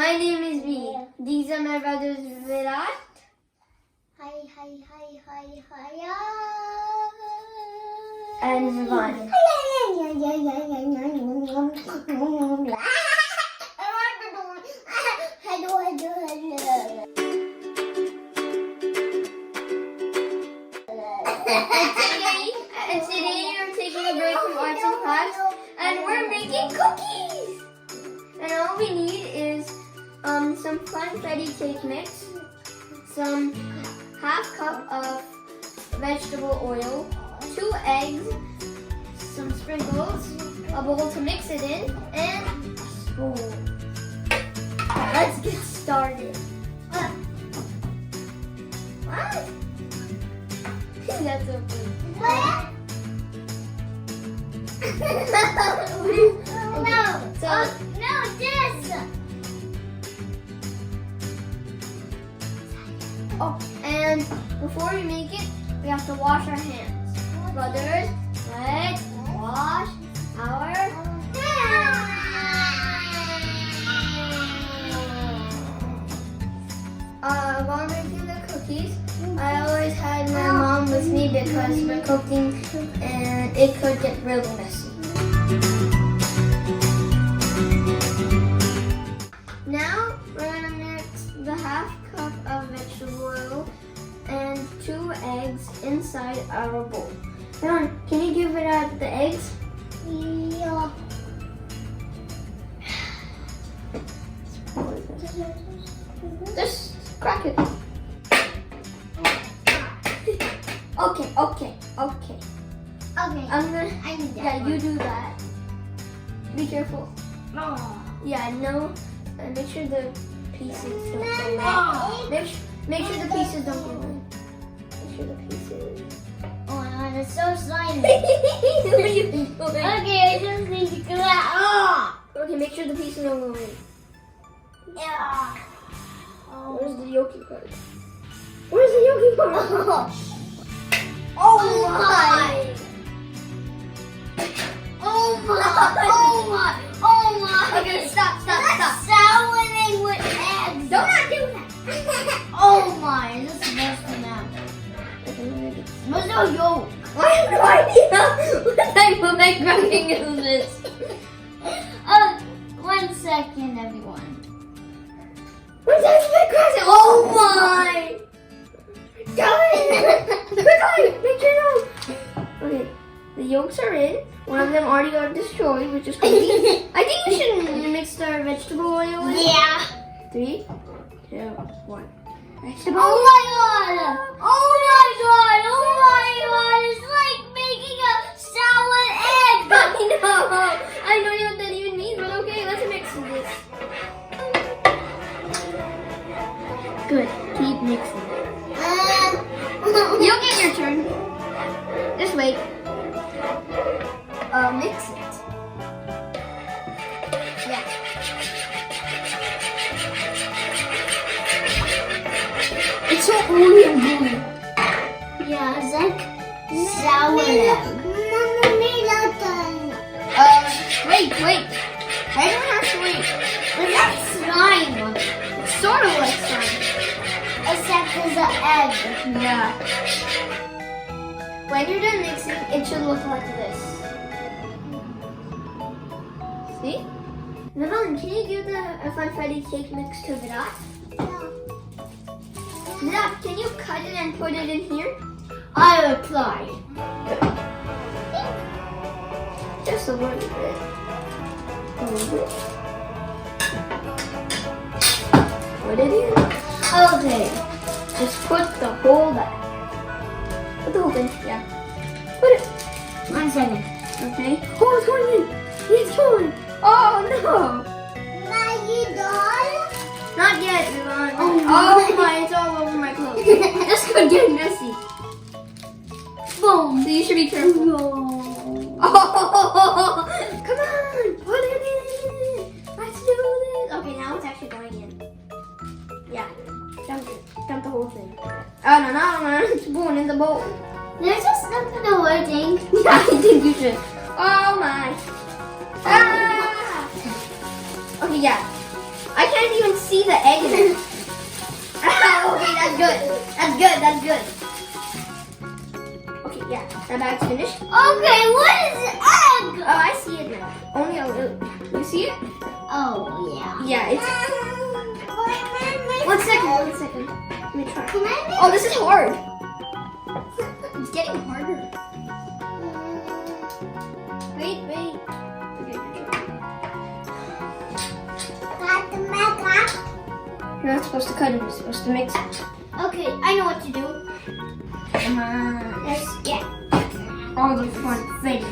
My name is V. These are my brothers Virat. Hi. And Vivan. And today we're taking a break from arts and crafts and we're making cookies. And all we need is some Funfetti cake mix, some half cup of vegetable oil, 2 eggs, some sprinkles, a bowl to mix it in, and a spoon. Let's get started. What? That's so funny. What? No. So, No, this. oh, and before we make it, we have to wash our hands. Brothers, let's wash our hands. While making the cookies, I always had my mom with me because we're cooking and it could get really messy. Now we're going to mix the half cup of vegetable oil and 2 eggs inside our bowl. Now, can you give it out the eggs? Yeah. Just crack it. Okay. Okay. I'm gonna. I need that. Yeah, you one. do that. Be careful. Oh. Yeah, no. Make sure the pieces don't go away. Oh. Make sure the pieces don't go away. Make sure the pieces. Oh my god, it's so slimy. What are you doing? Okay, I just need to go out. Oh. Okay, make sure the pieces don't go away. Yeah. Where's the yolky part? Where's the yolky part? Oh my! Oh my! Okay, stop. Souring with eggs. Don't not do that. Oh my! This is busting out. There's no yolk. I have no idea what type of egg cracking is this. 1 second, everyone. What type of egg cracking? Oh my! Quickly, make your nose. Okay, the yolks are in. One of them already got destroyed, which is crazy. I think we should mix our vegetable oil in. Yeah. 3, 2, 1. Vegetable. Oh my god! Oh my god! Oh my god! It's like making a sour egg! I don't know what that even means, but okay, let's mix this. Good, keep mixing. You'll get your turn. Just wait. Mix it. Yeah. It's so ooey and gooey. Yeah, it's like sour egg. Wait. I don't have to wait. It's like slime. It's sort of like slime. Except there's an egg. Yeah. When you're done mixing, it should look like this. See? Vivan, can you give the Funfetti cake mix to Virat? Virat, can you cut it and put it in here? I applied. Just a little bit. Put it in. Okay. Just put the whole bag. Put the whole thing, yeah. Put it. 1 second. Okay. Oh, it's going in. It's going. Oh, no. Not yet, Vivan. Oh my, it's all over my clothes. This could get messy. Boom. So you should be careful. Oh, come on. Put it in. Let's do this. Okay, now it's actually going in. Yeah. Dump it. Dump the whole thing. Oh, no. It's going in the bowl. There's just something working. I think you should. Oh my. Ah! Okay, yeah. I I can't even see the egg in it. Okay, that's good. That's good. That's good. Okay, yeah. That bag's finished. Okay, what is the egg? Oh, I see it now. Only a little. You see it? Oh, yeah. Yeah, it's. 1 second. 1 second. Let me try. Can I make Oh, this is hard. It's getting harder. Wait. Okay, you're not supposed to cut it. You're supposed to mix it. Okay, I know what to do. Come on. Let's get All the funfetti.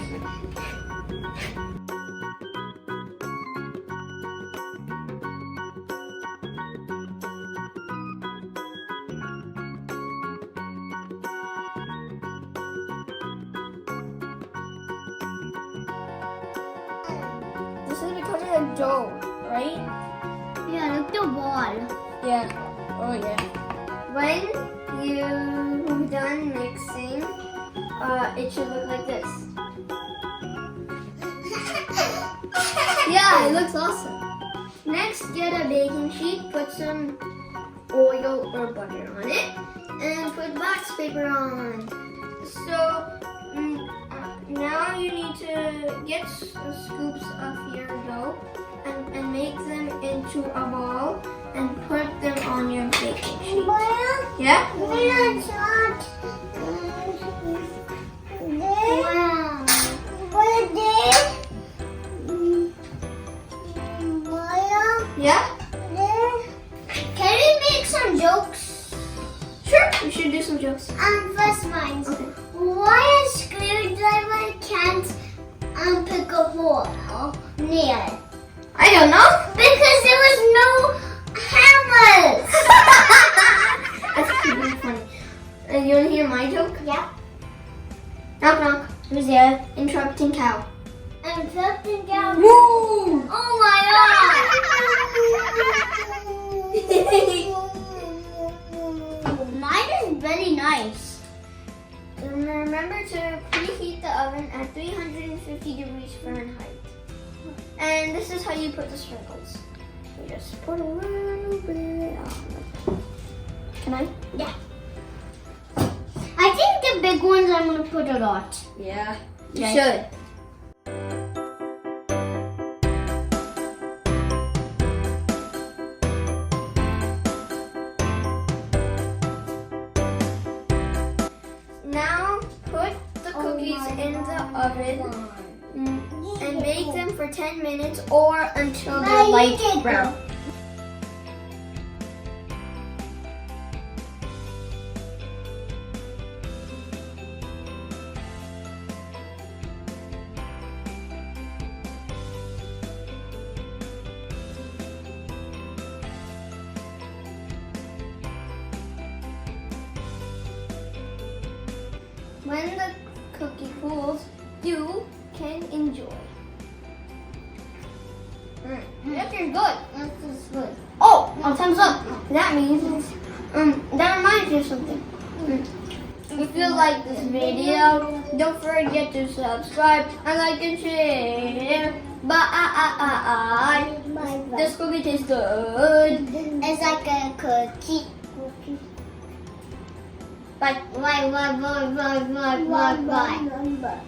This is becoming a dough, right? Yeah, look the ball. Yeah. Oh yeah. When you're done mixing, it should look like this. Yeah, it looks awesome. Next, get a baking sheet, put some oil or butter on it, and put wax paper on. So now you need to get scoops of your dough and make them into a ball and put them on your baking sheet. Yeah? Wow. Yeah? Can we make some jokes? Sure. You should do some jokes. First mine. Okay. Why a screwdriver can't pick a hole near it? I don't know. Because there was no hammers. That's pretty funny. You want to hear my joke? Yeah. Knock knock. Who's there? Interrupting cow. And something down. Woo! Oh my god! Mine is very nice. Remember to preheat the oven at 350 degrees Fahrenheit. And this is how you put the sprinkles. You just put a little bit on. Can I? Yeah. I think the big ones I'm gonna put a lot. Yeah. You Okay. should. Now put the cookies in the oven and bake them for 10 minutes or until they're light brown. When the cookie cools, you can enjoy. That is good. This is good. Oh, time's up. That means that reminds me of something. If you like this video, don't forget to subscribe and like and share. Bye. Bye. This cookie tastes good. It's like a cookie. Bye. Bye.